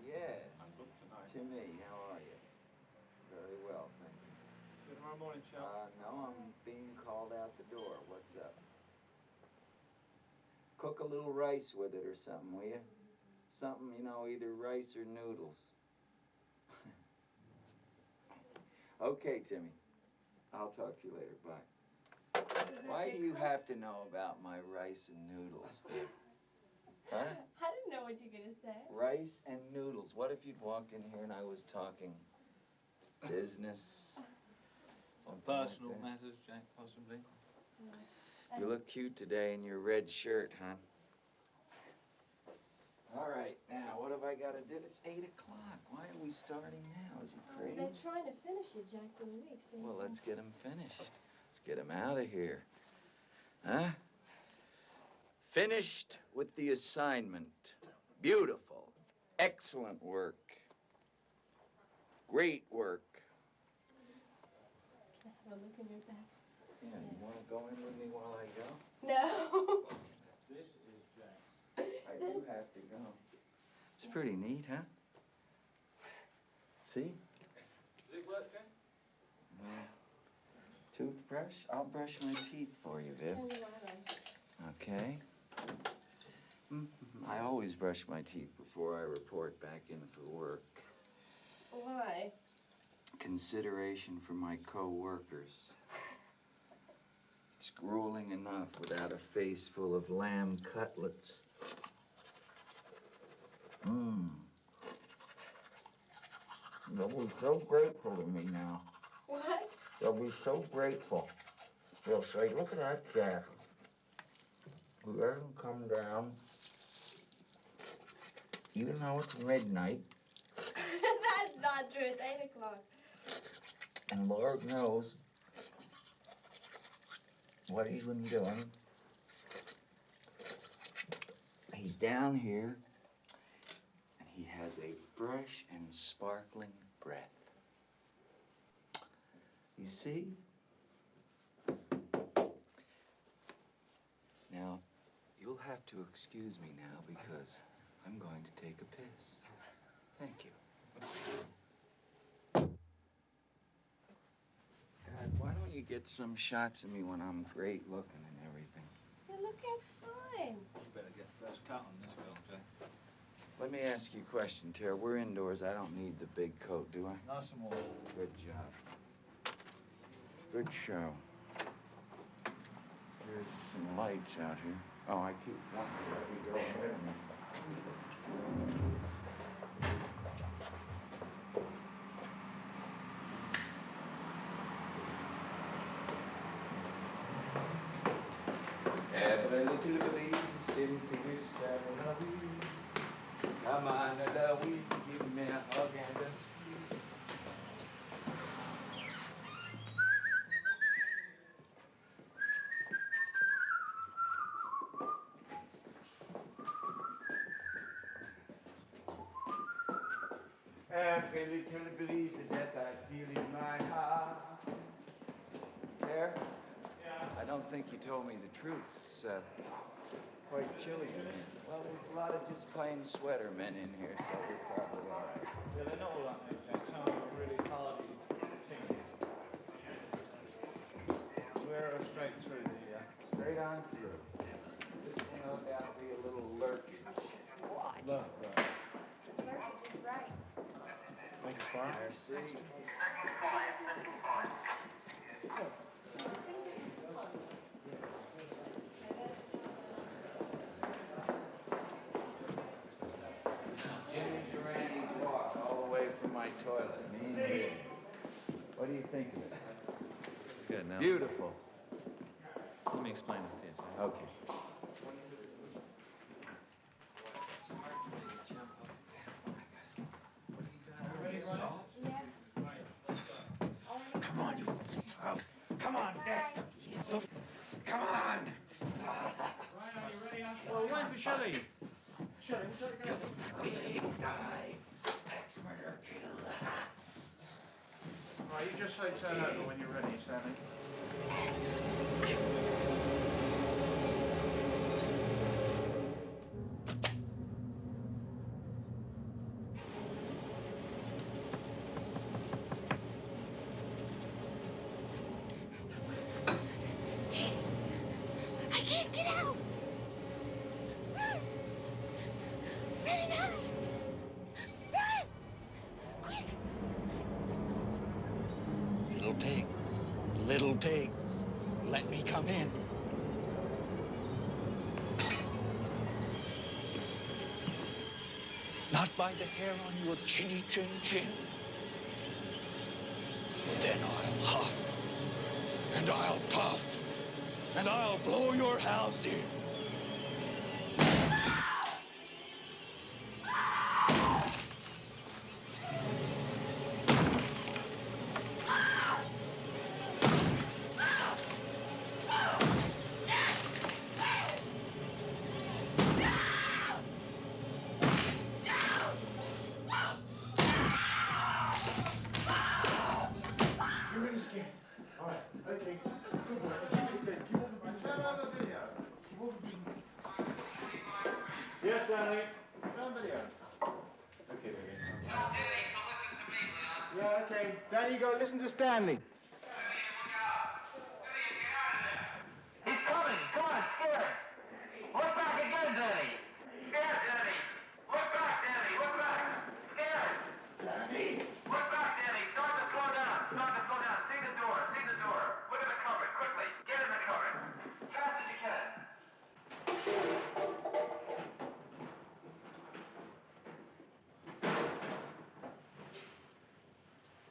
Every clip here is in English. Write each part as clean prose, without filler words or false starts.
Yeah. I'm good tonight. Timmy, how are you? Very well, thank you. See you tomorrow morning, Shell. No, I'm being called out the door. What's up? Cook a little rice with it or something, will you? Something, you know, either rice or noodles. Okay, Timmy. I'll talk to you later. Bye. Why do you have to know about my rice and noodles? Huh? I didn't know what you were going to say. Rice and noodles. What if you'd walked in here and I was talking business? Some personal matters, Jack, possibly. You look cute today in your red shirt, hon. All right, now, what have I got to do? It's 8 o'clock. Why are we starting now? Is he crazy? They're trying to finish it, Jack, for the week. So well, let's get him finished. Let's get him out of here. Huh? Finished with the assignment. Beautiful. Excellent work. Great work. Can I have a look in your bag? Yeah, you want to go in with me while I go? No. This is Jack. I do have to go. It's pretty neat, huh? See? Does it work, Jack? Toothbrush? I'll brush my teeth for you, Viv. Tell me why. Okay. I always brush my teeth before I report back in for work. Why? Consideration for my co-workers. It's grueling enough without a face full of lamb cutlets. They'll be so grateful to me now. What? They'll be so grateful. They'll say, look at that Jack. Who doesn't come down, even though it's midnight. That's not true. It's 8 o'clock. And Lord knows what he's been doing. He's down here, and he has a fresh and sparkling breath. You see? Now, you'll have to excuse me now because I'm going to take a piss. Thank you. God, why don't you get some shots of me when I'm great looking and everything? You're looking fine. You better get first cut on this film, Jack. Let me ask you a question, Tara. We're indoors. I don't need the big coat, do I? Nice and warm. Good job. Good show. There's some lights out here. Oh, I keep wanting to let you go ahead of me. Every little breeze seems to whisper Eloise. Come on, Eloise, give me a hug and a squeeze. Every little breeze that I feel in my heart. There? Yeah. I don't think you told me the truth. It's quite chilly in here. Well, there's a lot of just plain sweater men in here, so we're probably all right. Yeah, they're not all like that, Jack. Some of them are really hardy teams. Wear her straight through the... Straight on through. This one, no doubt, be a little lurkage. What? Look, Lurkage is right. Make it fire. Merci. Jimmy Durani's walk all the way from my toilet. Me and Viv. What do you think of it? It's good now. Beautiful. Let me explain this to you, Jack. Okay. Yeah. Come on, you. Come on, Dad. Come on. Right, are you ready? Well, wait for Shelley. Shelley, what's that? Die. Axe murder kill. Right, you just say turn over when you're ready, Stanley. little pigs, let me come in. Not by the hair on your chinny chin chin. Then I'll huff, and I'll puff, and I'll blow your house in. You're really scared. All right, okay. Good boy. Okay, keep on the turn on the video. Keep on the... Yes, Stanley. Turn on video. Okay, Vivian. Yeah, okay. Danny, you go listen to Stanley. He's coming. Come on, scared. Look back again, Danny. Scared, Danny. Look back, Danny. Look back. Scared. Danny. Look back, Danny. Start to slow down. Start to slow down. See the door. See the door. Look at the cupboard. Quickly. Get in the cupboard. Fast as you can.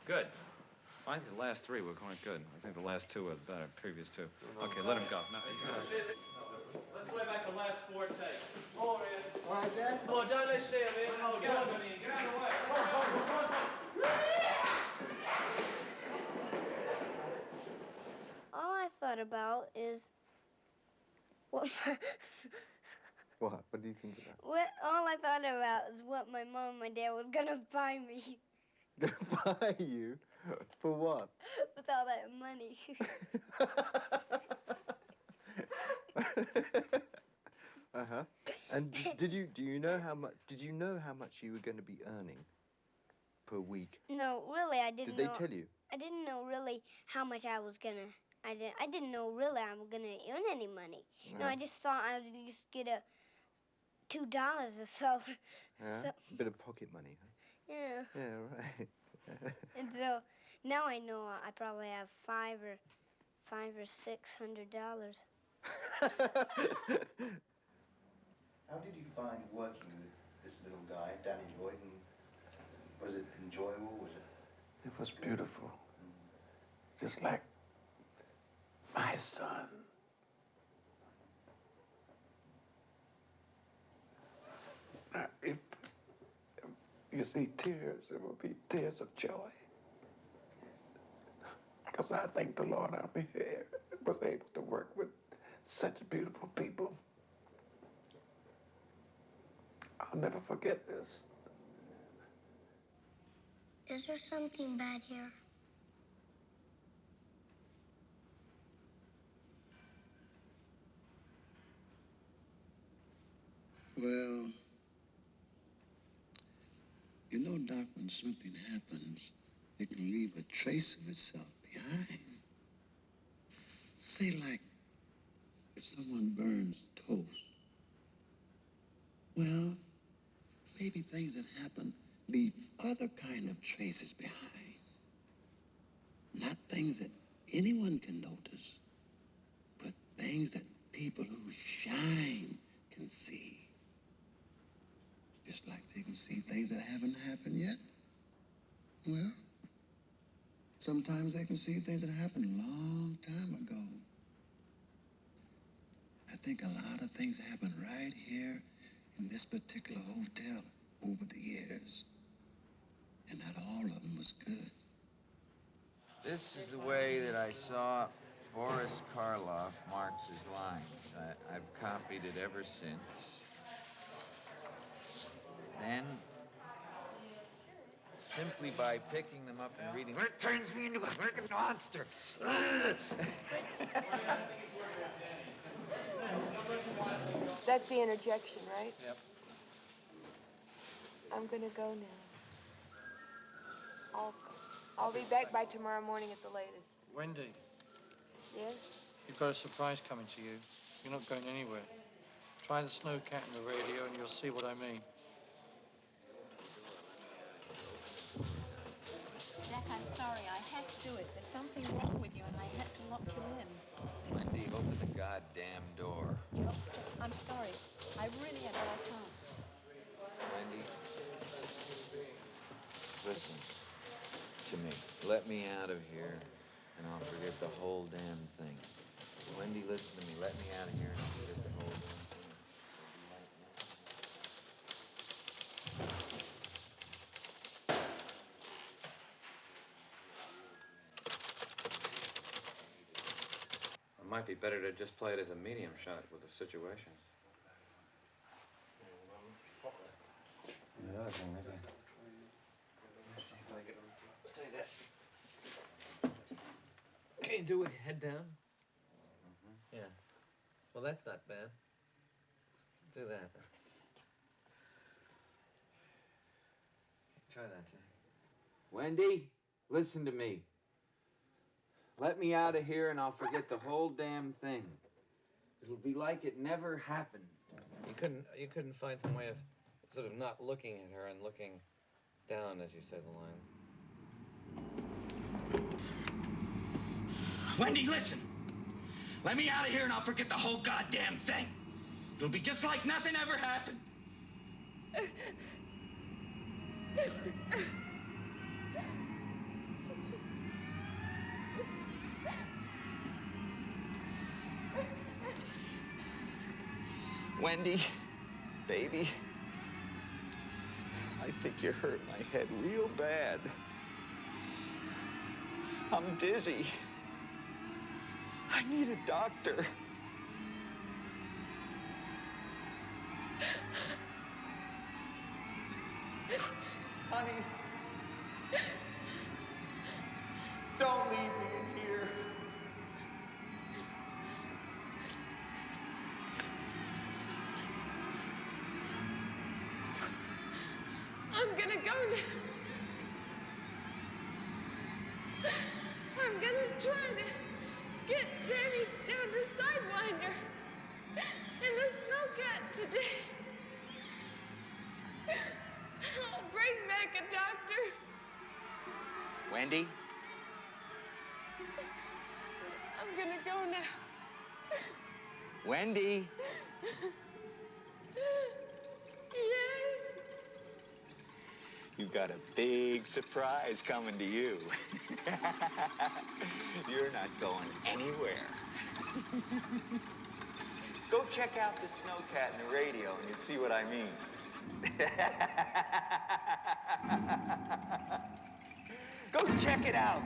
Good. I think the last three were quite good. I think the last two were better, previous two. Okay, let him go. No, Let's play back the last four takes. All right, Dad? Come on, don't let see him, man. Come on, get out of the way. All I thought about is what What? What do you think about? all I thought about is what my mom and my dad was gonna buy me Gonna buy you? For what? with all that money. Uh-huh. And do you know how much? Did you know how much you were going to be earning per week? No, really, I didn't Did know. they tell you? I didn't know really how much I was gonna. I didn't know really I was gonna earn any money. No, I just thought I would just get $2 or so. Yeah. So, A bit of pocket money, huh? yeah. Yeah, right. And so now I know I probably have $500 or $600. How did you find working with this little guy, Danny Lloyd, and was it enjoyable? Was it? It was beautiful. Just like my son. If you see tears, it will be tears of joy. Because I thank the Lord I'm here, was able to work with such beautiful people. I'll never forget this. Is there something bad here? Well, you know, Doc, when something happens, it can leave a trace of itself behind. Say, like, if someone burns toast. Well, maybe things that happen leave other kind of traces behind. Not things that anyone can notice, but things that people who shine can see. Just like they can see things that haven't happened yet. Well, sometimes they can see things that happened a long time ago. I think a lot of things happened right here in this particular hotel over the years. And not all of them was good. This is the way that I saw Boris Karloff Marx's lines. I've copied it ever since. Then, simply by picking them up and reading, it turns me into a freaking monster. That's the interjection, right? Yep. I'm gonna go now. I'll be back by tomorrow morning at the latest. Wendy, Yes? you've got a surprise coming to you. You're not going anywhere. Try the snow cat in the radio and you'll see what I mean. Dad, Jack, I'm sorry. I had to do it. There's something wrong with you, and I had to lock you in. Wendy, open the goddamn door. Joe, I'm sorry. I really had all time. Wendy, listen to me. Let me out of here, and I'll forget the whole damn thing. Wendy, listen to me. Let me out of here, and I'll forget the whole damn thing. It might be better to just play it as a medium shot with the situation. Yeah, I think maybe. Let's see if I can say that. Can you do it with your head down? Yeah. Well, that's not bad. Let's do that. Try that, Jack. Wendy, listen to me. Let me out of here and I'll forget the whole damn thing. It'll be like it never happened. You couldn't find some way of sort of not looking at her and looking down as you say the line. Wendy, listen. Let me out of here and I'll forget the whole goddamn thing. It'll be just like nothing ever happened. Wendy, baby, I think you hurt my head real bad. I'm dizzy. I need a doctor. Honey, don't leave me in here. I'm gonna go now. I'm gonna try to get Danny down to Sidewinder and the snowcat today. I'll bring back a doctor. Wendy? I'm gonna go now. Wendy? Yes. You got a big surprise coming to you. You're not going anywhere. Go check out the snowcat in the radio and you'll see what I mean. Go check it out.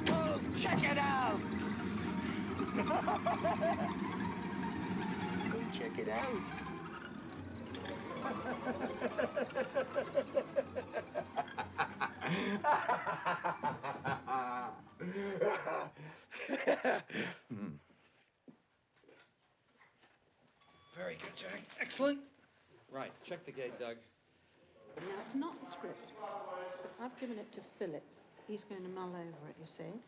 Go check it out. Go check it out. Very good, Jack. Excellent. Right, check the gate, Doug. Now, it's not the script. I've given it to Philip. He's going to mull over it, you see.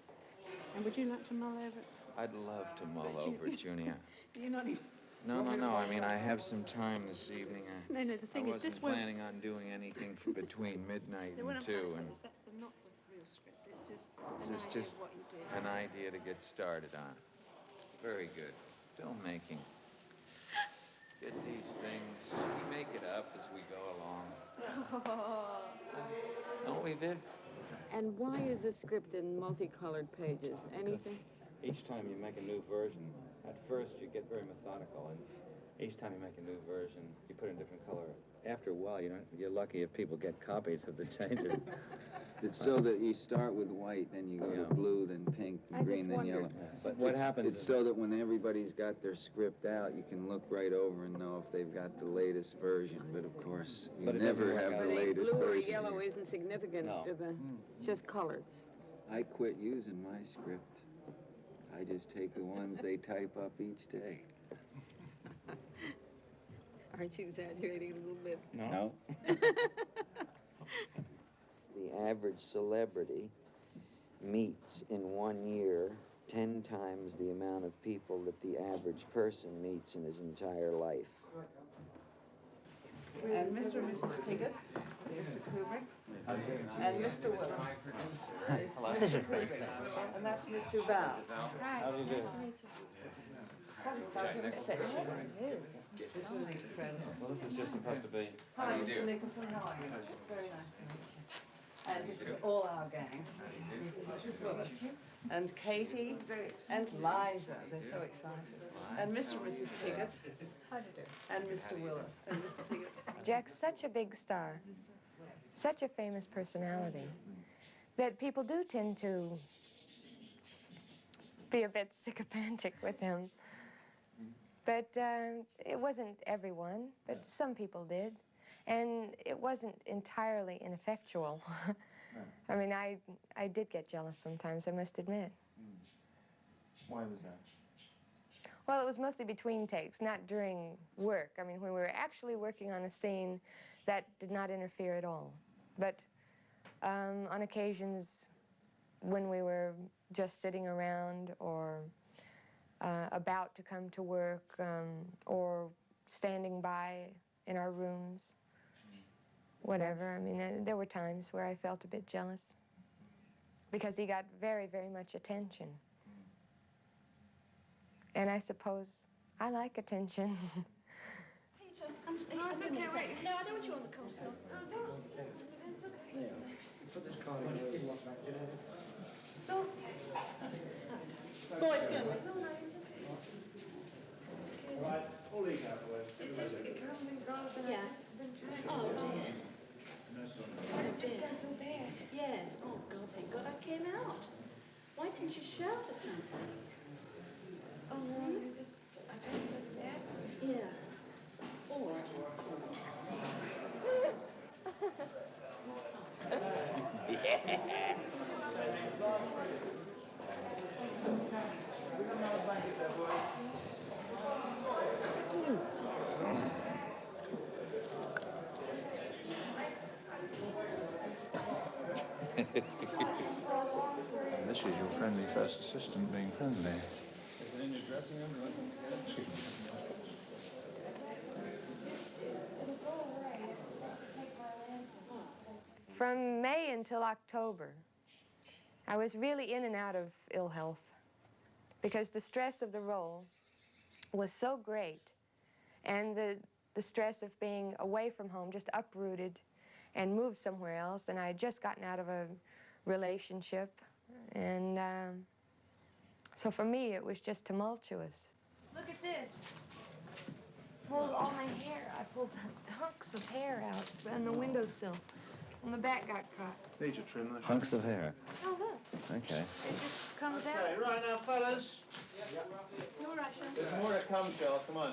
And would you like to mull over it? I'd love to mull But over it, Junior. You're not even... No. I mean, I have some time this evening. No, the thing is, this I wasn't won't... planning on doing anything between midnight No, what and I'm trying 2. to say And is that's not the real script. It's just this is an idea just of what you do. an idea to get started on. Very good. Filmmaking. Get these things. We make it up as we go along. Don't we, Viv? And why is the script in multicolored pages? Anything? Each time you make a new version, at first you get very methodical, and each time you make a new version, you put in a different color. After a while, you're lucky if people get copies of the changes. It's so that you start with white, then you go to blue, then pink, then I green, just then wondered. yellow. But what happens It's is so that when everybody's got their script out, you can look right over and know if they've got the latest version. But of course, you But it never doesn't work have out. the But latest blue or version. yellow isn't significant. No. It's just colors. I quit using my script. I just take the ones they type up each day. Aren't you exaggerating a little bit? No. The average celebrity meets in 1 year 10 times the amount of people that the average person meets in his entire life. And Mr. and Mrs. Piggott, Mr. Kubrick, and Mr. Willis. Mr. Kubrick, and that's Mr. Val. How do you do? This is incredible. Well, this is just supposed to be. Hi, Mr. Nicholson, how are you? Very nice to meet you. And this is all our gang. This is Mrs. Willis. And Katie and Liza, they're so excited. And Mr. and Mrs. Piggott. How do you do? And Mr. Willis, and Mr. Piggott. Jack's such a big star, such a famous personality, that people do tend to be a bit sycophantic with him. But it wasn't everyone, but some people did. And it wasn't entirely ineffectual. I mean, I did get jealous sometimes, I must admit. Why was that? Well, it was mostly between takes, not during work. I mean, when we were actually working on a scene, that did not interfere at all. But on occasions when we were just sitting around or about to come to work or standing by in our rooms, whatever. I mean, there were times where I felt a bit jealous because he got very, very much attention. And I suppose I like attention. Peter, No, it's okay, wait. No, I don't want you on the cold floor. No, don't. It's okay. Put this car in here. No, Boys, go away. no, it's okay. All right, all leave out the way. It comes and goes, and Yeah. I've just been trying to Oh, stop. dear. But it just got so bad. Yes. Oh, God, thank God I came out. Why didn't you shout or something? Oh, no, I tried to go to the bathroom. Yeah. Always tell This is your friendly first assistant being friendly. Is it in your dressing room? It'll go away. I just have to take my lamp. From May until October, I was really in and out of ill health because the stress of the role was so great, and the stress of being away from home, just uprooted and moved somewhere else, and I had just gotten out of a relationship, and so for me it was just tumultuous. Look at this. Pulled all my hair. I pulled hunks of hair out on the windowsill. And the back got cut. Need to trim those. Hunks of hair. Oh, look. Okay. It just comes out. Okay, right now, fellas. No rush. There's more to come, Shell. Come on.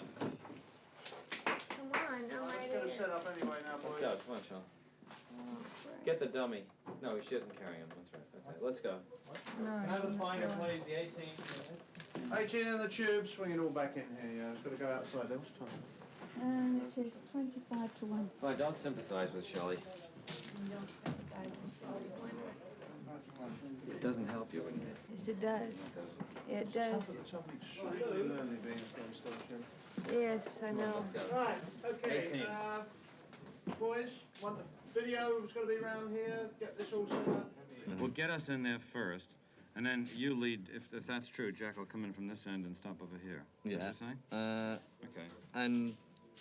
Come on, I'm right Gonna here. set up anyway now, Let's boys. go. Come on, Sean. Get the dummy. No, she isn't carrying him. That's right. Okay, let's go. No, Can I have the finder, please? The 18. 18 in the tube. Swing it all back in here. Yeah, it's got to go outside. There was time. It is 25 to 1. Fine, don't sympathize with Shelley. Don't sympathize with It doesn't help you when you. Yes, it does. It does. Something extremely lonely being a film star, Shell. Yes, I know. Let's go. Right, okay. 18. Boys, want the video was going to be around here. Get this all set up. Well, get us in there first, and then you lead. If that's true, Jack will come in from this end and stop over here. Yeah. What you saying? Okay. And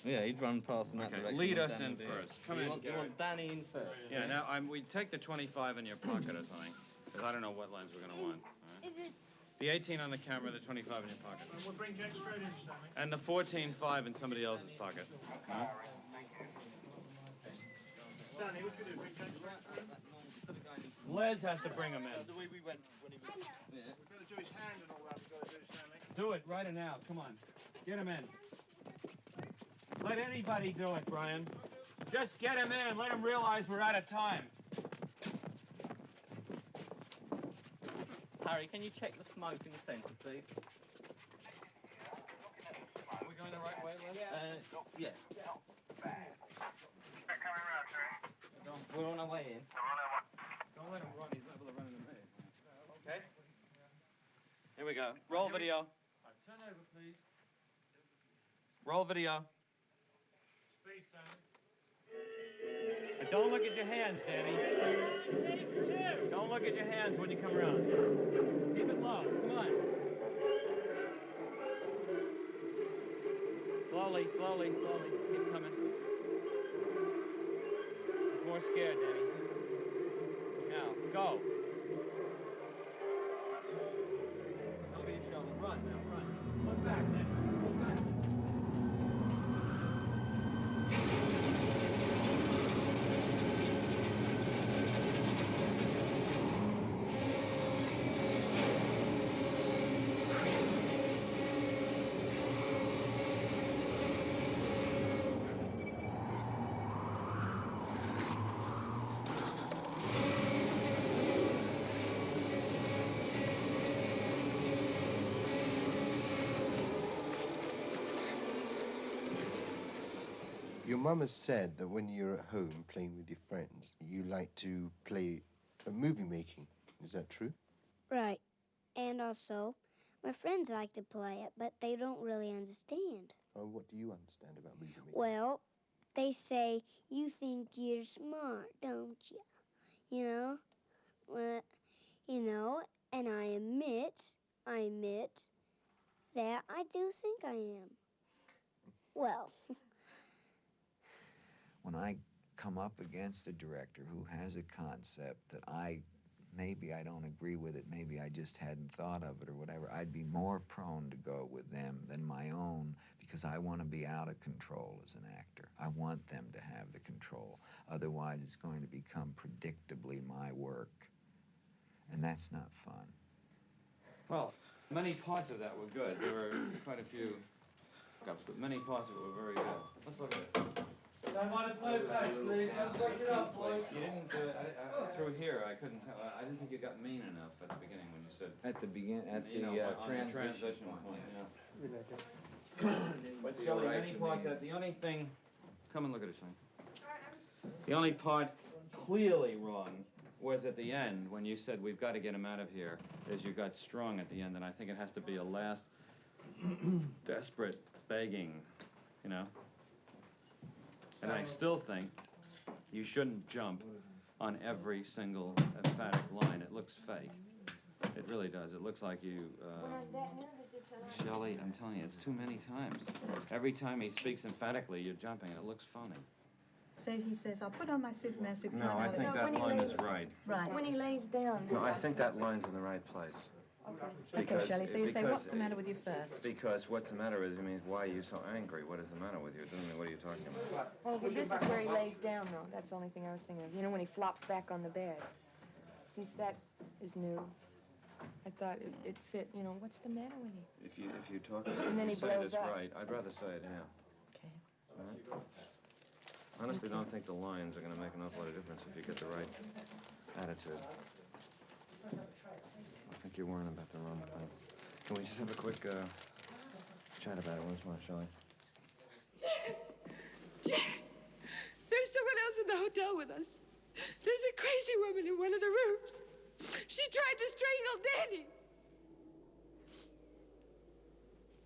yeah, he'd run past in that Okay, direction. lead and us Danny in be- first. Come you in, want, you Gary. want Danny in first. Yeah. Now we take the 25 in your pocket or something, because I don't know what lens we're gonna want. All right? The 18 on the camera, the 25 in your pocket, And we'll bring Jack straight in, Stanley. and the 14.5 in somebody else's pocket. Huh? Stanley, what you do? Bring Jack straight in? Les has to bring him in. The way we went when he was... We've got to do his hand and all that. We've got to do, Stanley. Do it right now. Come on, get him in. Let anybody do it, Brian. Just get him in. Let him realize we're out of time. Harry, can you check the smoke in the centre, please? Are we going the right way, Les? Yeah. We're on our way in. Don't let him run. He's liable to run into me. Okay. Here we go. Roll video. Turn over, please. Roll video. Speed, Stanley. But don't look at your hands, Danny. Don't look at your hands when you come around. Keep it low. Come on. Slowly, slowly, slowly. Keep coming. More scared, Danny. Now, go. Over your shoulder. Run now, run. Look back, Danny. Look back. Your mum has said that when you're at home playing with your friends, you like to play a movie making. Is that true? Right. And also, my friends like to play it, but they don't really understand. Oh, what do you understand about movie making? Well, they say, you think you're smart, don't you? You know? Well, you know, and I admit that I do think I am. Well, When I come up against a director who has a concept that maybe I don't agree with it, maybe I just hadn't thought of it or whatever, I'd be more prone to go with them than my own because I want to be out of control as an actor. I want them to have the control. Otherwise, it's going to become predictably my work. And that's not fun. Well, many parts of that were good. There were quite a few hiccups, but many parts of it were very good. Let's look at it. I want to play it back, please. I'm working out, boys. You didn't, through here, I couldn't tell. I didn't think you got mean enough at the beginning when you said. At the beginning, at You the know, on the transition point, yeah. But Shelley, many parts that, the only thing, come and look at it, Shelley. The only part clearly wrong was at the end when you said we've got to get him out of here, as you got strong at the end, and I think it has to be a last desperate begging, you know? And I still think you shouldn't jump on every single emphatic line. It looks fake. It really does. It looks like you, When I'm that nervous, it's a... Shelley, I'm telling you, it's too many times. Every time he speaks emphatically, you're jumping, and it looks funny. So he says, I'll put on my Superman suit. No, I think that line is right. Right. When he lays down. No, I think that line's in the right place. Okay, Shelley, so you say, what's the matter with you first? Because what's the matter with you means, why are you so angry? What is the matter with you? It doesn't mean, what are you talking about? Well, but this is where he lays down, though. That's the only thing I was thinking of. You know, when he flops back on the bed. Since that is new, I thought it fit. You know, what's the matter with you? If you talk, And then he say blows this up. right, I'd rather say it, yeah. Okay. All right? Honestly, don't think the lines are going to make an awful lot of difference if you get the right attitude. I think you're worrying about the wrong thing. Can we just have a quick chat about it once more, shall we? Jack, there's someone else in the hotel with us. There's a crazy woman in one of the rooms. She tried to strangle Danny.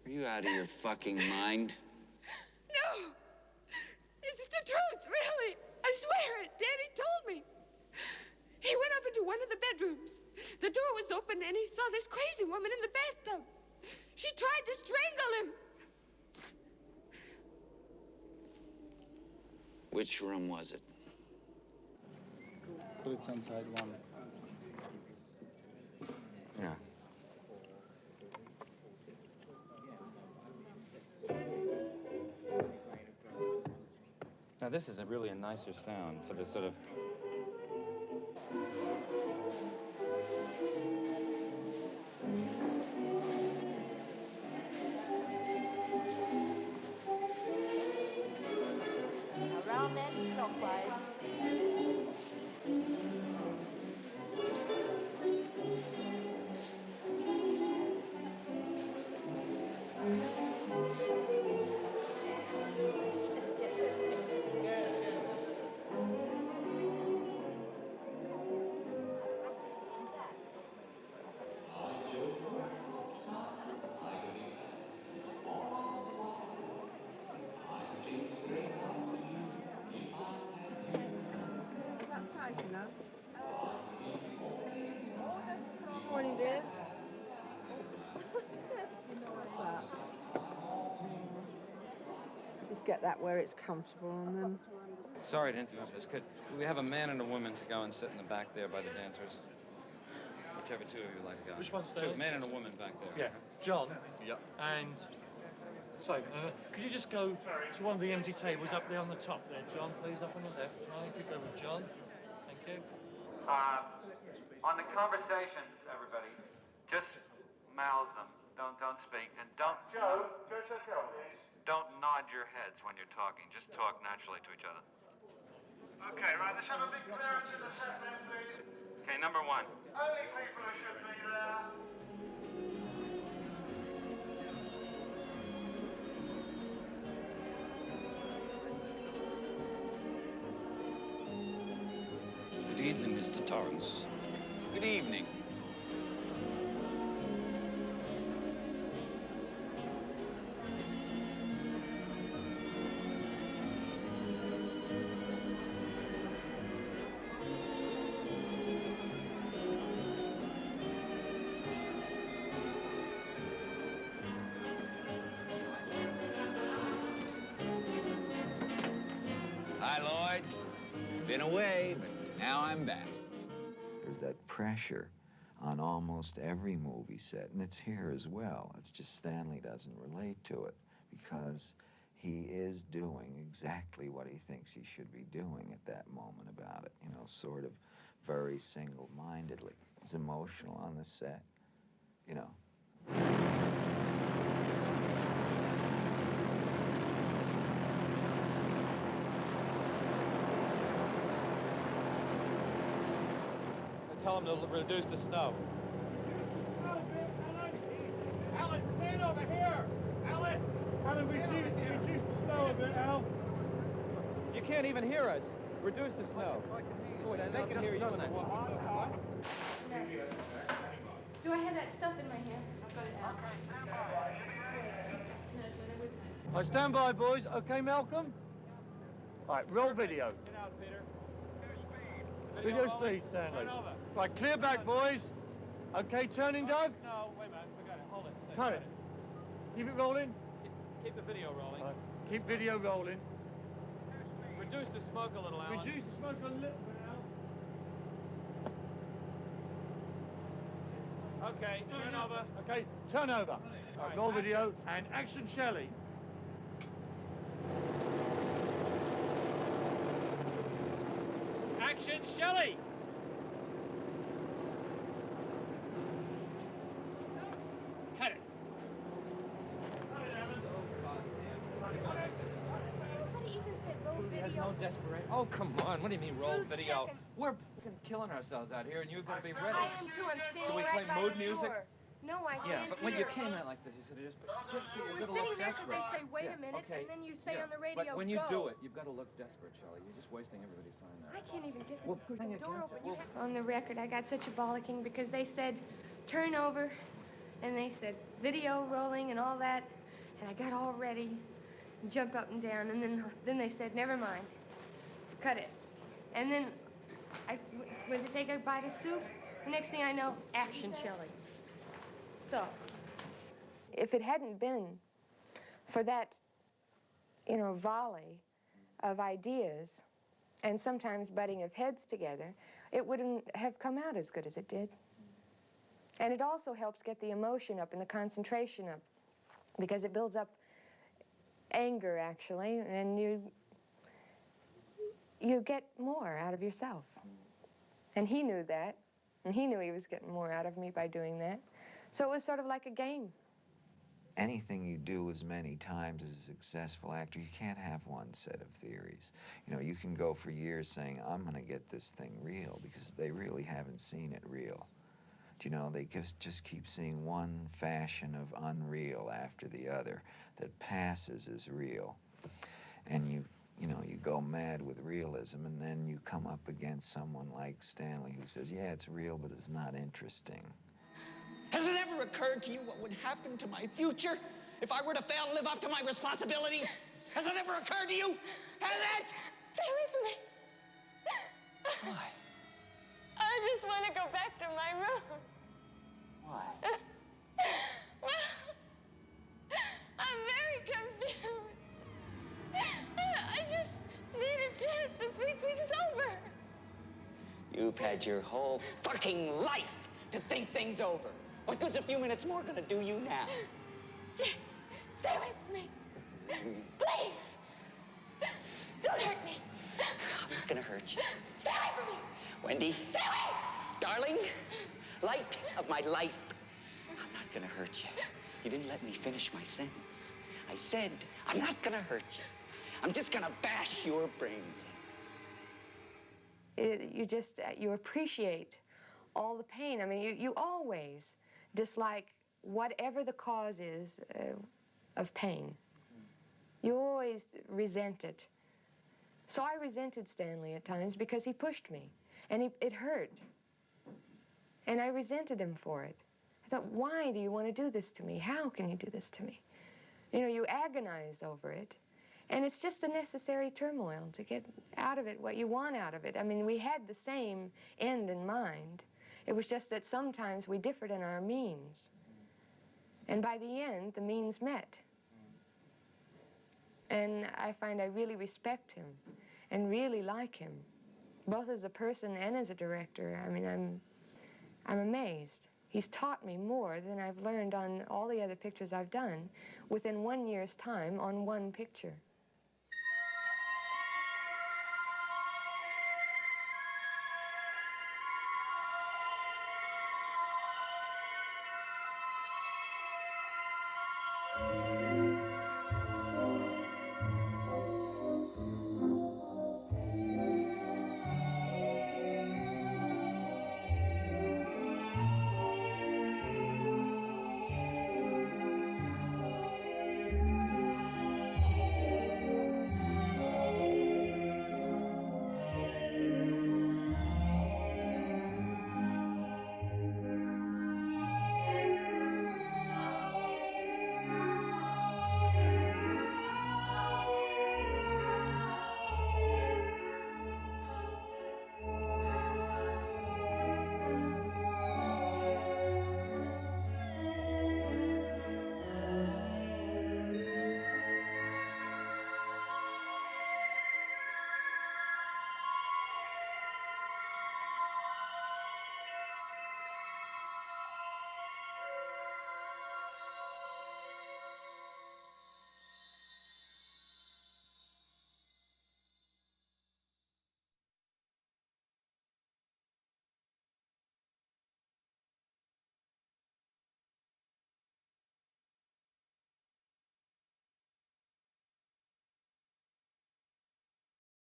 Are you out of your fucking mind? No. It's the truth, really. I swear it. Danny told me. He went up into one of the bedrooms. The door was open and he saw this crazy woman in the bathtub. She tried to strangle him. Which room was it? Put it inside one. Yeah. Now this is really a nicer sound for the sort of... Around then, clockwise. get that where it's comfortable, and then... Sorry to interrupt this. Could we have a man and a woman to go and sit in the back there by the dancers? Whichever two of you like to go. Which one's Two, Stanley? man and a woman back there. Yeah, John. Yeah. And... Sorry, could you just go to one of the empty tables up there on the top there, John, please, up on the left. Charlie, if you go with John. Thank you. On the conversations, everybody, just mouth them. Don't speak, and don't... Joe, check out, please. Don't nod your heads when you're talking. Just talk naturally to each other. Okay, right, let's have a big clearance in the set then, please. Okay, number one. Only people who should be there. Good evening, Mr. Torrance. Good evening. Hi, Lloyd. Been away, but now I'm back. There's that pressure on almost every movie set, and it's here as well. It's just Stanley doesn't relate to it because he is doing exactly what he thinks he should be doing at that moment about it, you know, sort of very single-mindedly. He's emotional on the set, you know. Tell him to reduce the snow. Alan, stand over here! Alan! Alan, reduce the snow a bit, Al. You can't even hear us. Reduce the snow. They can hear you when I walk. Do I have that stuff in my hand? I've got it out. I stand by, boys. Okay, Malcolm? All right, roll video. Get out, Peter. Video speed, Stanley. Right, clear back, boys. Okay, turning, Doug? No, wait a minute. Forgot it. Hold it. Cut it. Keep it rolling. Keep the video rolling. Right. Keep video rolling. Reduce the smoke a little, Alan. Reduce the smoke a little bit, Al. Okay, turn over. Okay, turn over. Right, roll video and action, Shelley. Action, Shelley! Cut it. Nobody even said roll There's video. no desperation. Oh, come on. What do you mean roll 2 video? seconds. We're fucking killing ourselves out here, and you're going to be ready. I am too. I'm standing So we right play by mood the music? door. No, I can't Yeah, but when you hear. came in like this, you said just We're sitting there because they say, wait a minute, okay. and then you say on the radio, But when you go. do it, you've got to look desperate, Shelley. You're just wasting everybody's time now. I can't even get Well, this bring it door against open. it. Well- On the record, I got such a bollocking because they said, turn over, and they said, video rolling and all that, and I got all ready, and jumped up and down, and then they said, never mind, cut it. And then I went to take a bite of soup. The next thing I know, action, Shelley. So, if it hadn't been for that, you know, volley of ideas and sometimes butting of heads together, it wouldn't have come out as good as it did. And it also helps get the emotion up and the concentration up because it builds up anger, actually, and you get more out of yourself. And he knew that, and he knew he was getting more out of me by doing that. So it was sort of like a game. Anything you do as many times as a successful actor, you can't have one set of theories. You know, you can go for years saying, I'm going to get this thing real, because they really haven't seen it real. You know, they just keep seeing one fashion of unreal after the other that passes as real. And you know, you go mad with realism, and then you come up against someone like Stanley who says, yeah, it's real, but it's not interesting. Has it ever occurred to you what would happen to my future if I were to fail to live up to my responsibilities? Has it ever occurred to you? Has it? Stay away from me. Why? I just want to go back to my room. Why? Well, I'm very confused. You've had your whole fucking life to think things over. What good's a few minutes more gonna do you now? Stay away from me. Please. Don't hurt me. I'm not gonna hurt you. Stay away from me. Wendy. Stay away. Darling, light of my life. I'm not gonna hurt you. You didn't let me finish my sentence. I said, I'm not gonna hurt you. I'm just gonna bash your brains in. You appreciate all the pain. I mean, you always dislike whatever the cause is of pain. You always resent it. So I resented Stanley at times because he pushed me, and it hurt. And I resented him for it. I thought, why do you want to do this to me? How can you do this to me? You know, you agonize over it. And it's just the necessary turmoil to get out of it what you want out of it. I mean, we had the same end in mind. It was just that sometimes we differed in our means. And by the end, the means met. And I find I really respect him and really like him, both as a person and as a director. I mean, I'm amazed. He's taught me more than I've learned on all the other pictures I've done within 1 year's time on one picture.